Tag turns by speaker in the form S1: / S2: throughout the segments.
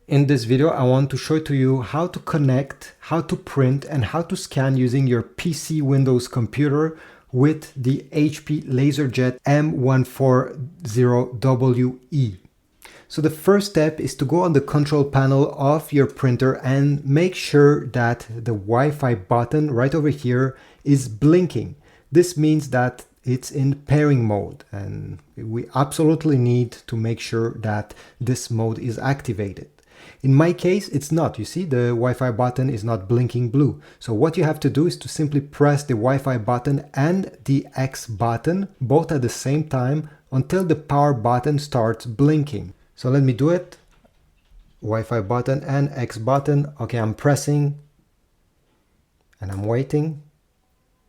S1: In this video, I want to show to you how to connect, how to print, and how to scan using your PC Windows computer with the HP LaserJet M140we. So the first step is to go on the control panel of your printer and make sure that the Wi-Fi button right over here is blinking. This means that it's in pairing mode, and we absolutely need to make sure that this mode is activated. In my case, it's not. You see, the Wi-Fi button is not blinking blue. So what you have to do is to simply press the Wi-Fi button and the X button both at the same time until the power button starts blinking. So let me do it. Wi-Fi button and X button. Okay, I'm pressing and I'm waiting.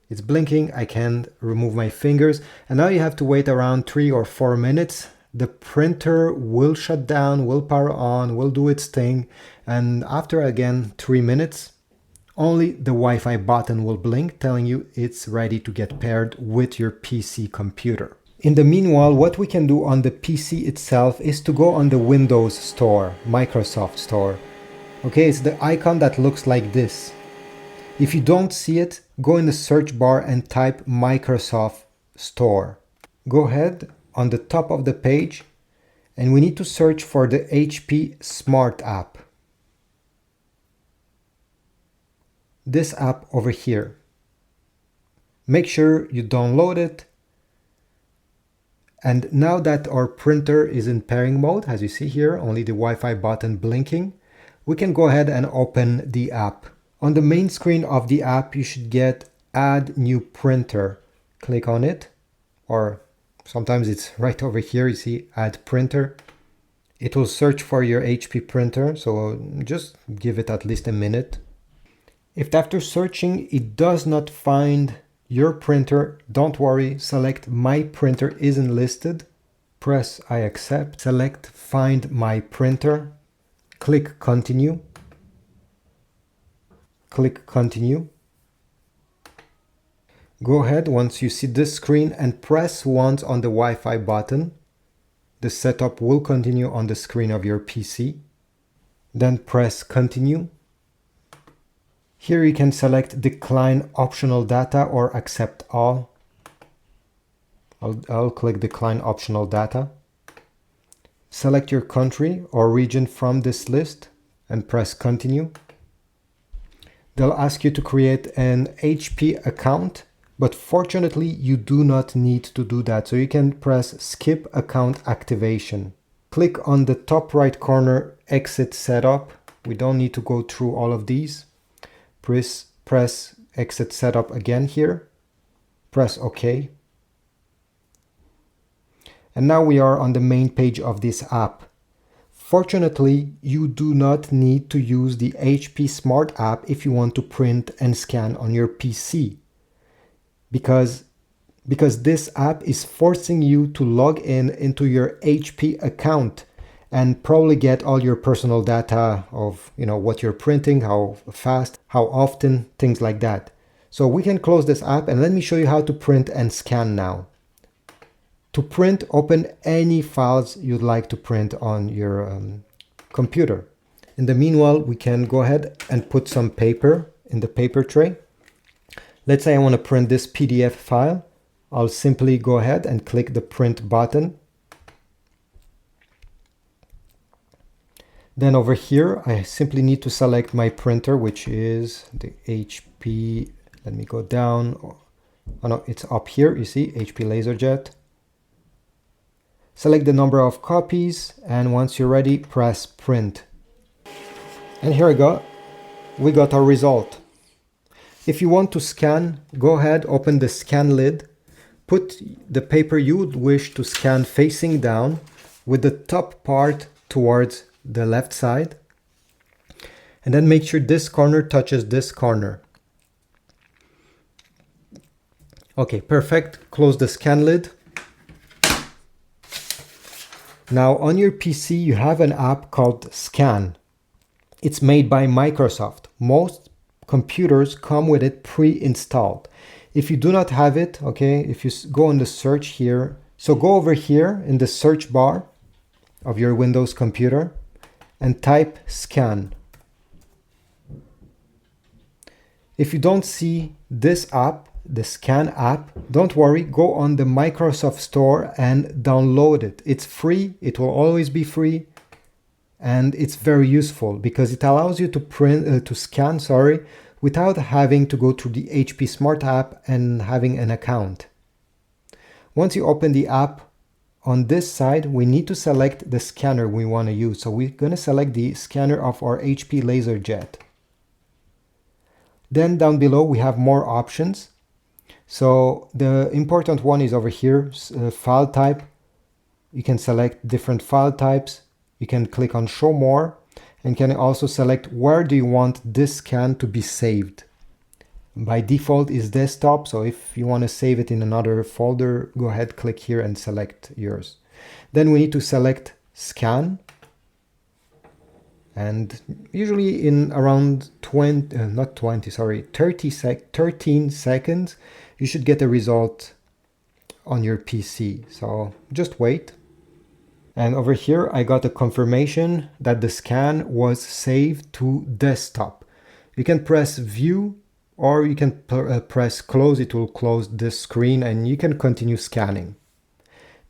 S1: It's blinking. I can remove my fingers. And now you have to wait around 3 or 4 minutes. The printer will shut down, will power on, will do its thing. And after again 3 minutes, only the Wi-Fi button will blink, telling you it's ready to get paired with your PC computer. In the meanwhile, what we can do on the PC itself is to go on the Windows Store, Microsoft Store. Okay, it's the icon that looks like this. If you don't see it, go in the search bar and type Microsoft Store. Go ahead on the top of the page, and we need to search for the HP Smart app. This app over here. Make sure you download it. And now that our printer is in pairing mode, as you see here, only the Wi-Fi button blinking, we can go ahead and open the app. On the main screen of the app, you should get Add New Printer. Click on it, or sometimes it's right over here, you see Add Printer. It will search for your HP printer, so just give it at least a minute. If after searching it does not find your printer, don't worry, select My Printer Isn't Listed. Press I accept, select Find My Printer, click Continue. Click Continue. Go ahead once you see this screen and press once on the Wi-Fi button. The setup will continue on the screen of your PC. Then press Continue. Here you can select Decline Optional Data or Accept All. I'll click Decline Optional Data. Select your country or region from this list and press Continue. They'll ask you to create an HP account, but fortunately you do not need to do that. So you can press Skip Account Activation. Click on the top right corner, Exit Setup. We don't need to go through all of these. Press Exit Setup again here. Press OK. And now we are on the main page of this app. Fortunately, you do not need to use the HP Smart app if you want to print and scan on your PC. Because this app is forcing you to log into your HP account and probably get all your personal data of what you're printing, how fast, how often, things like that. So we can close this app and let me show you how to print and scan now. To print, open any files you'd like to print on your computer. In the meanwhile, we can go ahead and put some paper in the paper tray. Let's say I want to print this PDF file. I'll simply go ahead and click the print button. Then over here, I simply need to select my printer, which is the HP. Let me go down. Oh no, it's up here. You see, HP LaserJet. Select the number of copies, and once you're ready, press print. And here we go. We got our result. If you want to scan, go ahead, open the scan lid. Put the paper you would wish to scan facing down with the top part towards the left side. And then make sure this corner touches this corner. Okay, perfect. Close the scan lid. Now on your PC, you have an app called Scan. It's made by Microsoft. Most computers come with it pre-installed. If you do not have it, okay, if you go in the search here, so go over here in the search bar of your Windows computer and type scan. If you don't see this app, the scan app, don't worry, go on the Microsoft Store and download it. It's free, it will always be free, and it's very useful because it allows you to scan without having to go to the HP Smart app and having an account. Once you open the app, on this side we need to select the scanner we want to use. So we're going to select the scanner of our HP LaserJet. Then down below we have more options. So the important one is over here, file type. You can select different file types. You can click on show more and can also select where do you want this scan to be saved. By default is desktop, so if you want to save it in another folder, go ahead, click here and select yours. Then we need to select scan. And usually in around 13 seconds, you should get a result on your PC. So just wait. And over here, I got a confirmation that the scan was saved to desktop. You can press view or you can press close. It will close this screen and you can continue scanning.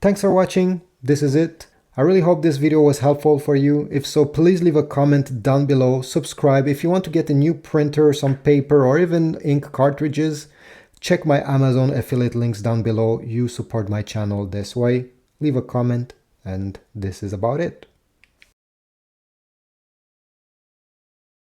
S1: Thanks for watching. This is it. I really hope this video was helpful for you. If so, please leave a comment down below. Subscribe if you want to get a new printer, some paper, or even ink cartridges. Check my Amazon affiliate links down below. You support my channel this way. Leave a comment, and this is about it.